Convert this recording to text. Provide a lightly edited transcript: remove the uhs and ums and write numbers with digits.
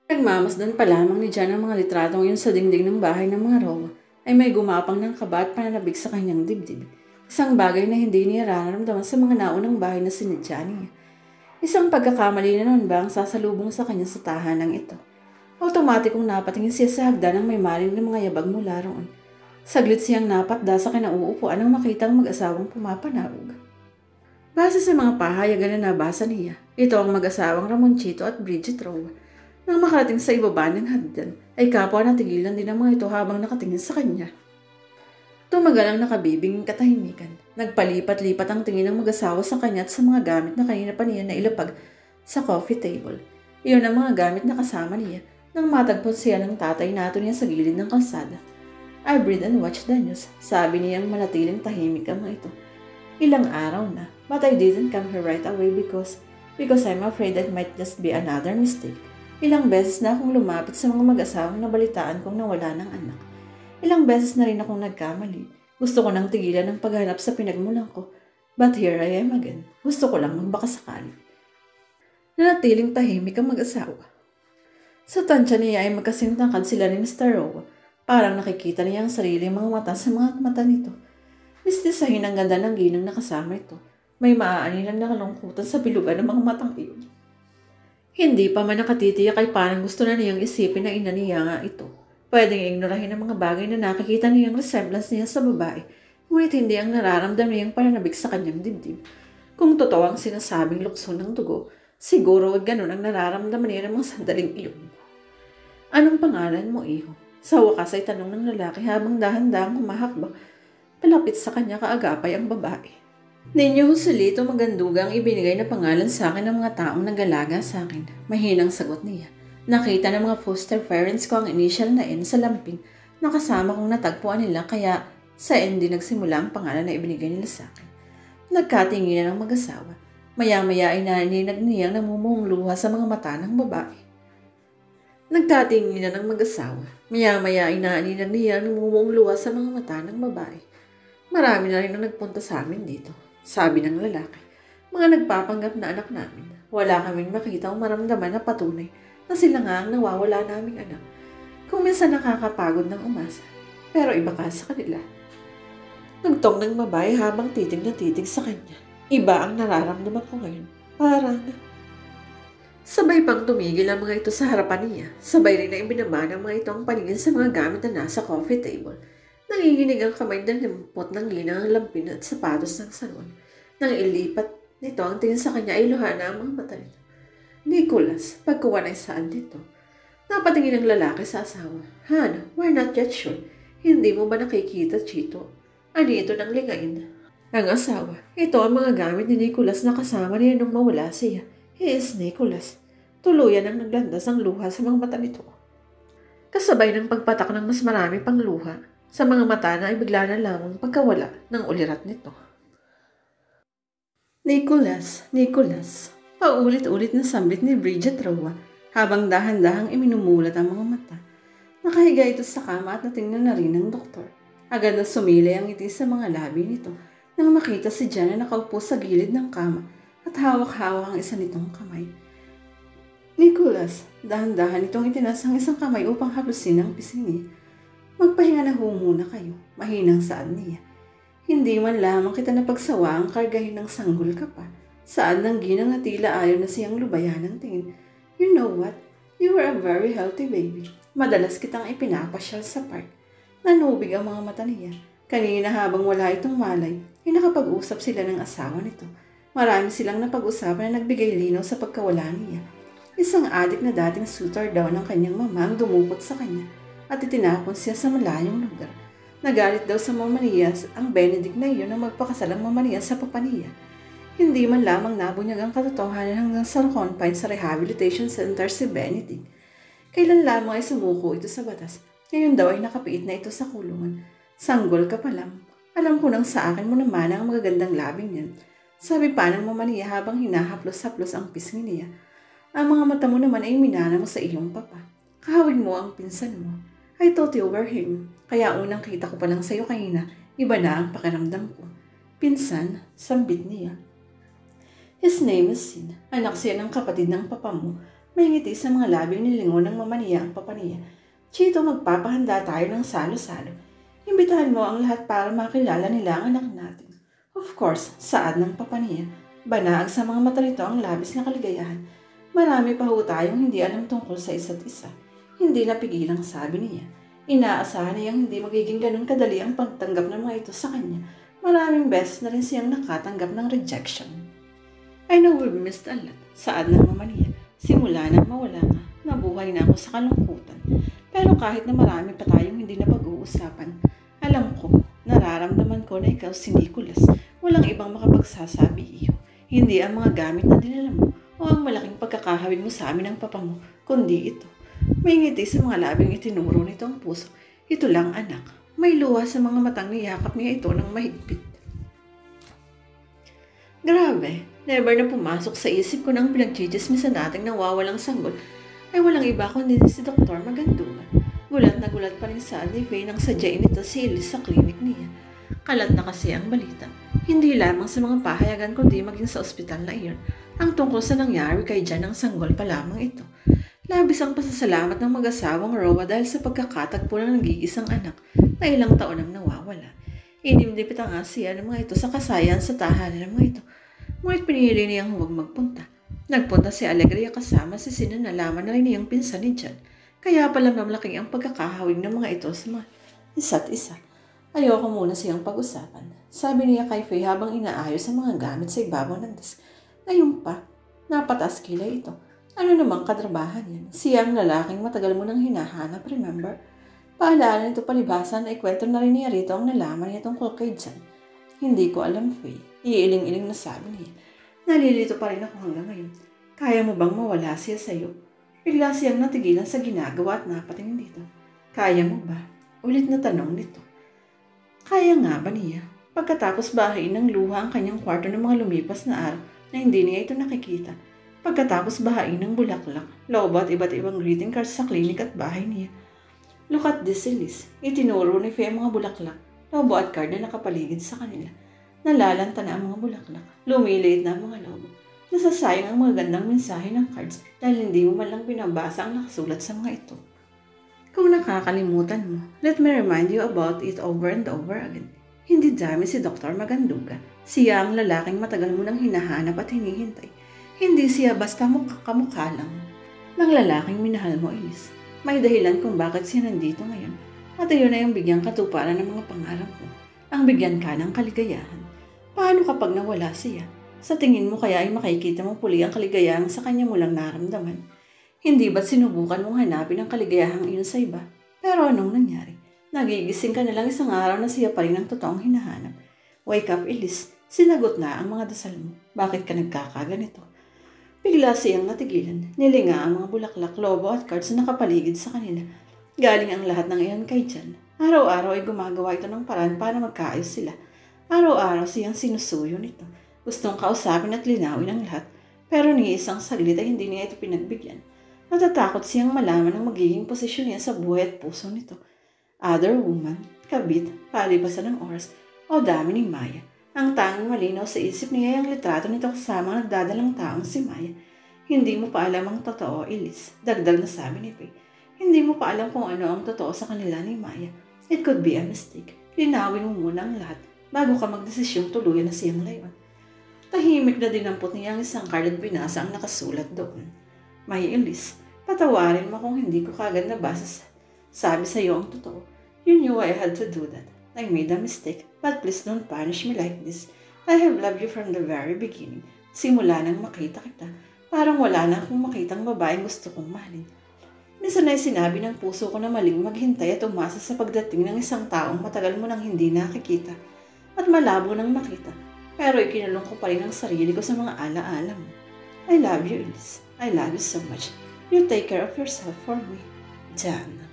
Nagmamasdan pa lamang ni Jan ang mga litratong yun sa dingding ng bahay ng mga Roa ay may gumapang ng kaba at pananabik sa kanyang dibdib. Isang bagay na hindi niya nararamdaman sa mga naunang bahay na sinadya niya. Isang pagkakamali na noon ba ang sasalubong sa kanya sa tahanang ito? Automatikong napatingin siya sa hagdan ng may maring ng mga yabag mula roon. Saglit siyang napatda sa kinauupuan nang makitang mag-asawang pumapanawag. Base sa mga pahayagan na nabasa niya, ito ang mag-asawang Ramonchito at Bridget Roa. Nang makarating sa ibaba ng hagdan, ay kapwa natigilan din ang mga ito habang nakatingin sa kanya. Tumagal ang nakabibinging katahimikan. Nagpalipat-lipat ang tingin ng mag-asawa sa kanya at sa mga gamit na kanina pa niya nailapag sa coffee table. Iyon ang mga gamit na kasama niya nang matagpon siya ng tatay nato niya sa gilid ng kalsada. I read and watch the news, sabi niyang manatiling tahimik ang mga ito. Ilang araw na, but I didn't come here right away because I'm afraid that might just be another mistake. Ilang beses na akong lumapit sa mga mag-asawang nabalitaan kong nawala ng anak. Ilang beses na rin akong nagkamali. Gusto ko nang tigilan ng paghanap sa pinagmulan ko. But here I am again. Gusto ko lang magbakasakali. Nanatiling tahimik ang mag-asawa. Sa tansya niya ay magkasintangkad sila ni Mr. Roa. Parang nakikita niya ang sariling mga mata sa mga mata nito. Mistisahin ang ganda ng ginang na kasama ito. May maaanilang nakalungkutan sa bilugan ng mga matang iyon. Hindi pa man nakatitiyak ay parang gusto na niyang isipin na ina niya nga ito. Pwedeng ignorahin ang mga bagay na nakikita niyang resemblance niya sa babae, ngunit hindi ang nararamdam niyang pananabik sa kanyang dibdib. Kung totoo ang sinasabing lukso ng dugo, siguro ganun ang nararamdaman niya ng mga sandaling iyon. Anong pangalan mo, iho? Sa wakas ay tanong ng lalaki habang dahan-dahang humahakbang. Palapit sa kanya kaagapay ang babae. Ninyo Joselito Maganduga ang ibinigay na pangalan sa akin ng mga taong nag-alaga sa akin. Mahinang sagot niya. Nakita ng mga foster parents ko ang initial na N sa lampin na kasama kong natagpuan nila kaya sa N din nagsimula ang pangalan na ibinigay nila sa akin. Nagkatinginan ang mag-asawa. Maya-maya ay naninig niyang namumuhong luha sa mga mata ng babae. Nagkatinginan ang mag-asawa. Maya-maya ay naninig niyang namumuhong luha sa mga mata ng babae. Marami na rin ang nagpunta sa amin dito, sabi ng lalaki. Mga nagpapanggap na anak namin. Wala kaming makita o maramdaman na patunay na sila nga ang nawawala naming anak. Kung minsan nakakapagod ng umasa, pero iba ka sa kanila. Nagtong ng babae habang titig na titig sa kanya. Iba ang nararamdaman ko ngayon. Parang sabay pang tumigil ang mga ito sa harapan niya. Sabay rin na ibinaba ng mga ito ang paningin sa mga gamit na nasa coffee table. Nanginginig ang kamay ng limpot ng ginang lampin at sapatos ng salon. Nang ilipat nito ang tingin sa kanya ay luha na ang mga mata nito. Nicholas, pagkuwan ay saan dito? Napatingin ang lalaki sa asawa. Han, we're not yet sure. Hindi mo ba nakikita, Chito? Anito ng lingayin. Ang asawa, ito ang mga gamit ni Nicholas na kasama niya nung mawala siya. He is Nicholas. Tuluyan ang naglandas ang luha sa mga mata nito. Kasabay ng pagpatak ng mas marami pang luha sa mga mata na ay bigla na lamang pagkawala ng ulirat nito. Nicholas, Nicholas. Paulit-ulit na sambit ni Bridget Roa habang dahan-dahang iminumulat ang mga mata. Nakahiga ito sa kama at natingnan na rin ng doktor. Agad na sumilay ang ngiti sa mga labi nito nang makita si Jan na nakaupo sa gilid ng kama at hawak-hawak ang isa nitong kamay. Nicholas, dahan-dahan itong itinas ang isang kamay upang haplusin ang pisngi niya. Magpahinga na muna kayo, mahinang saan niya. Hindi man lamang kita napagsawa ang kargahin ng sanggol ka pa. Saan nang ginang na tila ayaw na siyang lubayan ng tingin. You know what? You were a very healthy baby. Madalas kitang ipinapasyal sa park. Nanubig ang mga mata niya. Kanina habang wala itong malay, ay nakapag-usap sila ng asawa nito. Marami silang napag-usapan na nagbigay linaw sa pagkawala niya. Isang adik na dating suitor daw ng kanyang mama ang dumukot sa kanya at itinapon siya sa malayong lugar. Nagalit daw sa mama niya ang Benedict na iyon na magpakasal ang mama niya sa papa niya. Hindi man lamang nabunyag ang katotohanan hanggang sa confine sa rehabilitation center si Benedict. Kailan lamang ay sumuko ito sa batas. Ngayon daw ay nakapiit na ito sa kulungan. Sanggol ka pa lang. Alam ko nang sa akin mo naman ang magagandang labing yan. Sabi pa ng mama niya habang hinahaplos-haplos ang pisngi niya. Ang mga mata mo naman ay minana mo sa iyong papa. Kahawig mo ang pinsan mo. I thought you were him. Kaya unang kita ko pa lang sa'yo kanina, iba na ang pakiramdam ko. Pinsan, sambit niya. His name is Sin. Anak siya ng kapatid ng papa mo. May ngiti sa mga labing nilingon ng Mama Nia ang Papa Nia. Chito, magpapahanda tayo ng salo-salo. Imbitahan mo ang lahat para makilala nila ang anak natin. Of course, saad ng Papa Nia. Banaag sa mga mata nito ang labis na kaligayahan. Marami pa ho tayong hindi alam tungkol sa isa't isa. Hindi napigilang sabi niya. Inaasahan niyang hindi magiging ganun kadali ang pagtanggap ng mga ito sa kanya. Maraming beses na rin siyang nakatanggap ng rejection. I know we've missed a lot, saad ng Mama Nia. Simula nang mawala ka, nabuhay na ako sa kalungkutan. Pero kahit na marami pa tayong hindi na pag-uusapan, alam ko, nararamdaman ko na ikaw si Nicholas. Walang ibang makapagsasabi iyo. Hindi ang mga gamit na dinala mo o ang malaking pagkakahawig mo sa amin ng papa mo, kundi ito. May ngiti sa mga labing itinuro nito ang puso. Ito lang, anak. May luha sa mga matang niyakap niya ito ng mahigpit. Grabe, never na pumasok sa isip ko nang pinagchichismisan nating nawawalang sanggol ay walang iba kundi si Dr. Maganduga. Gulat na gulat pa rin sa Faye nang sadyain ito si Elise sa klinik niya. Kalat na kasi ang balita. Hindi lamang sa mga pahayagan kundi maging sa ospital na iyon ang tungkol sa nangyari kay Jan ang sanggol pa lamang ito. Labis ang pasasalamat ng mag-asawang Roa dahil sa pagkakatagpo ng nag-iisang anak na ilang taon ang nawawala. Inimdipit ang siya ng mga ito sa kasayan sa tahanan ng mga ito. Ngunit pinili niyang huwag magpunta. Nagpunta si Alegria kasama si Sina na laman na rin niyang pinsan ni Jan. Kaya pala mamlaking ang pagkakahawig ng mga ito sa mga isa't isa. Ayoko muna siyang pag-usapan. Sabi niya kay Faye habang inaayos ang mga gamit sa ibabaw ng desk. Ngayon pa, napataas kilay ito. Ano namang katrabahan yan? Siya ang lalaking matagal mo nang hinahanap, remember? Paalala nito palibhasan na ikwento na rin niya rito ang nalaman niya tungkol kay Jan. Hindi ko alam, Faye. Iiling-iling na sabi niya. Nalilito pa rin ako hanggang ngayon. Kaya mo bang mawala siya sa'yo? Bigla siyang natigilan sa ginagawa at napatingin dito. Kaya mo ba? Ulit na tanong nito. Kaya nga ba niya? Pagkatapos bahain ng luha ang kanyang kwarto ng mga lumipas na araw na hindi niya ito nakikita. Pagkatapos bahain ng bulaklak, lobo at iba't ibang greeting cards sa klinik at bahay niya. Look at this, Elise. Itinuro ni Faye ang mga bulaklak, lobo at card na nakapaligid sa kanila. Nalalanta na ang mga bulaklak. Lumiliit na ang mga lobo. Nasasayang ang mga gandang mensahe ng cards dahil hindi mo man lang binabasa ang nakasulat sa mga ito. Kung nakakalimutan mo, let me remind you about it over and over again. Hindi dami si Dr. Maganduga. Siya ang lalaking matagal mo nang hinahanap at hinihintay. Hindi siya basta kamukha lang. Ng lalaking minahal mo, Elise. May dahilan kung bakit siya nandito ngayon. At iyon ay ang bigyang katuparan ng mga pangarap mo. Ang bigyan ka ng kaligayahan. Paano kapag nawala siya? Sa tingin mo kaya ay makikita mo puli ang kaligayahan sa kanya mo lang naramdaman? Hindi ba't sinubukan mong hanapin ang kaligayahang iyon sa iba? Pero anong nangyari? Nagigising ka na lang isang araw na siya pa rin ang totoong hinahanap. Wake up, Elise. Sinagot na ang mga dasal mo. Bakit ka nagkakaganito? Bigla siyang natigilan. Nilinga ang mga bulaklak, lobo at cards na nakapaligid sa kanila. Galing ang lahat ng iyon kay Jan. Araw-araw ay gumagawa ito ng paraan para magkaayos sila. Araw-araw siyang sinusuyo nito. Gustong kausapin at linawin ang lahat. Pero ni isang saglit ay hindi niya ito pinagbigyan. Natatakot siyang malaman ang magiging posisyon niya sa buhay at puso nito. Other woman, kabit, palipasan ng oras, o dami ni Maya. Ang tanging malinaw sa isip niya ay ang litrato nito kasama ang nagdadalang taong si Maya. Hindi mo pa alam ang totoo, Elise. Dagdag na sabi ni Faye. Hindi mo pa alam kung ano ang totoo sa kanila ni Maya. It could be a mistake. Linawin mo muna ang lahat bago ka magdesisyong tuluyan na siyang layuan. Tahimik na dinampot niya ang isang card at binasa ang nakasulat doon. May Elise, patawarin mo kung hindi ko kagad nabasa. Sabi sa iyo ang totoo. You knew I had to do that. I made a mistake, but please don't punish me like this. I have loved you from the very beginning. Simula nang makita kita, parang wala na akong makitang babaeng gusto kong mahalin. Minsan ay sinabi ng puso ko na maling maghintay at umasa sa pagdating ng isang taong matagal mo nang hindi nakikita at malabo nang makita. Pero ikinulong ko pa rin ang sarili ko sa mga alaala mo. I love you, Elise. I love you so much. You take care of yourself for me. Jan.